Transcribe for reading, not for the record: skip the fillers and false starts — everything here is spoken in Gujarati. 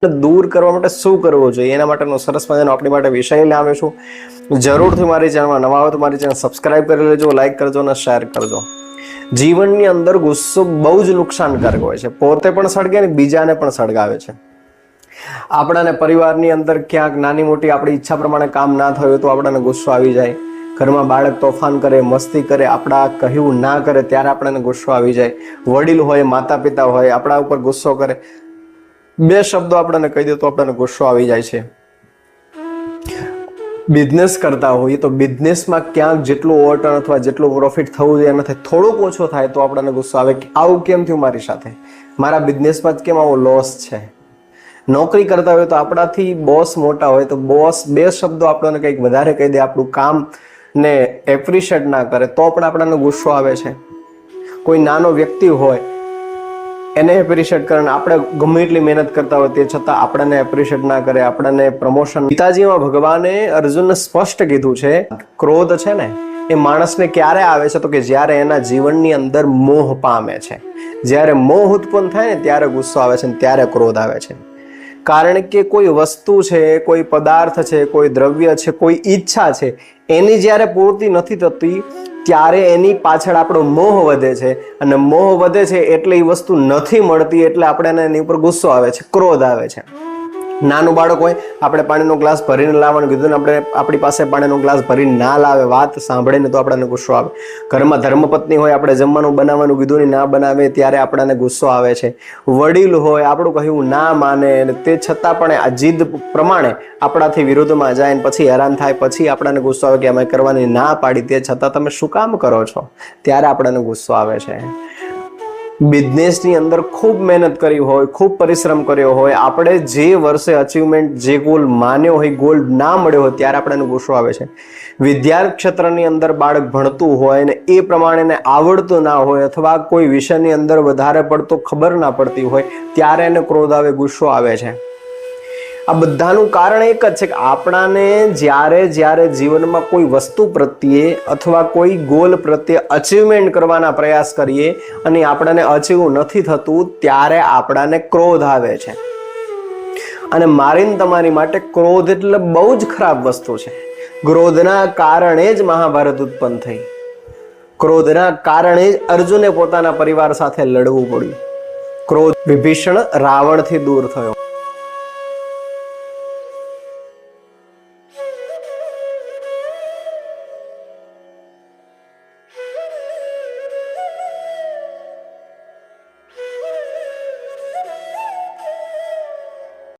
दूर करवा माटे शुं करवुं जोईए एना माटेनो सरस मजानो आपणी माटे विषय लाव्यो छुं। जरूरथी मारी चेनलमां नवा हो तो मारी चेनल सब्सक्राइब करी लेजो, लाइक करजो अने शेर करजो। जीवननी अंदर गुस्सो बहु ज नुकसानकारक होय छे, पोते पण सळगे अने बीजाने पण सळगावे छे। आपणाने परिवारनी अंदर क्यांक नानी मोटी आपणी इच्छा प्रमाणे काम ना थयुं तो आपणाने गुस्सो आवी जाय। घरमां बाळक तोफान करे, मस्ती करे, आपणा कह्युं ना करे त्यारे आपणाने गुस्सो आवी जाय। वडील होय, माता पिता होय, आपणा उपर गुस्सो करे, बे शब्दों आपने कही दे तो आपने गुस्सो आ जाए छे। बिजनेस करता हो तो बिजनेस में क्या जेटलू ओवरटर्न अथवा जेटलू प्रॉफिट थवुं जोईए एनाथी थोड़ुंक ओछो थाय तो आपने गुस्सो आवे कि आवुं केम थयुं मारी साथे, मारा बिजनेस में केम आवो लॉस छे। नौकरी करता हो तो आपणाथी बॉस मोटा होय तो बॉस बे शब्दों आपने कंईक वधारे कही दे, आपणुं काम ने एप्रिशिएट ना करे तो पण आपने गुस्सो आवे छे। कोई नानो व्यक्ति होय એને એપ્રિશિએટ કરે, આપણે ગમે એટલી મહેનત કરતા હોય તે છતાં આપણને એપ્રિશિએટ ના કરે, આપણને પ્રમોશન। ગીતાજીમાં ભગવાને અર્જુનને સ્પષ્ટ કીધું છે, ક્રોધ છે ને એ માણસને ક્યારે આવે છે તો કે જ્યારે એના જીવનની અંદર મોહ પામે છે। જ્યારે મોહ ઉત્પન્ન થાય ને ત્યારે ગુસ્સો આવે છે, ત્યારે ક્રોધ આવે છે। કારણ કે કોઈ વસ્તુ છે, કોઈ પદાર્થ છે, કોઈ દ્રવ્ય છે, કોઈ ઈચ્છા છે, એની જ્યારે પૂર્તિ નથી થતી ત્યારે એની પાછળ આપણો મોહ વધે છે, અને મોહ વધે છે એટલે એ વસ્તુ નથી મળતી એટલે આપણે એની ઉપર ગુસ્સો આવે છે, ક્રોધ આવે છે। નાનું બાળક હોય, આપણે પાણીનો ગ્લાસ ભરીને લાવવાનું કીધું ને આપણે આપણી પાસે પાણીનો ગ્લાસ ભરીને ના લાવે, વાત સાંભળીને તો આપણને ગુસ્સો આવે। ઘરમાં ધર્મપત્ની હોય, આપણે જમવાનું બનાવવાનું કીધું ને ના બનાવે ત્યારે આપણને ગુસ્સો આવે છે। વડીલ હોય, આપણું કહ્યું ના માને તે છતાં પણ આ જીદ પ્રમાણે આપણાથી વિરુદ્ધમાં જાય ને પછી હેરાન થાય, પછી આપણને ગુસ્સો આવે કે અમે કરવાની ના પાડી તે છતાં તમે શું કામ કરો છો, ત્યારે આપણને ગુસ્સો આવે છે। બિઝનેસની અંદર ખૂબ મહેનત કરી હોય, ખૂબ પરિશ્રમ કર્યો હોય, આપણે જે વર્ષે અચીવમેન્ટ જે ગોલ માન્યો હોય ગોલ ના મળ્યો હોય ત્યારે આપણને ગુસ્સો આવે છે। વિદ્યાર્થી ક્ષેત્રની અંદર બાળક ભણતું હોય ને એ પ્રમાણે આવડતું ના હોય અથવા કોઈ વિષયની અંદર વધારે પડતો ખબર ના પડતી હોય ત્યારે એને ક્રોધ આવે, ગુસ્સો આવે છે। આ બધાનું કારણ એક જ છે કે આપણાને જ્યારે જ્યારે જીવનમાં કોઈ વસ્તુ પ્રત્યે અથવા કોઈ ગોલ પ્રત્યે અચીવમેન્ટ કરવાના પ્રયાસ કરીએ અને આપણને અચીવ નથી થતું ત્યારે આપણાને ક્રોધ આવે છે। અને મારીને તમારી માટે ક્રોધ એટલે બહુ જ ખરાબ વસ્તુ છે। ક્રોધના કારણે જ મહાભારત ઉત્પન્ન થઈ, ક્રોધના કારણે જ અર્જુને પોતાના પરિવાર સાથે લડવું પડ્યું, ક્રોધ વિભીષણ રાવણથી દૂર થયો।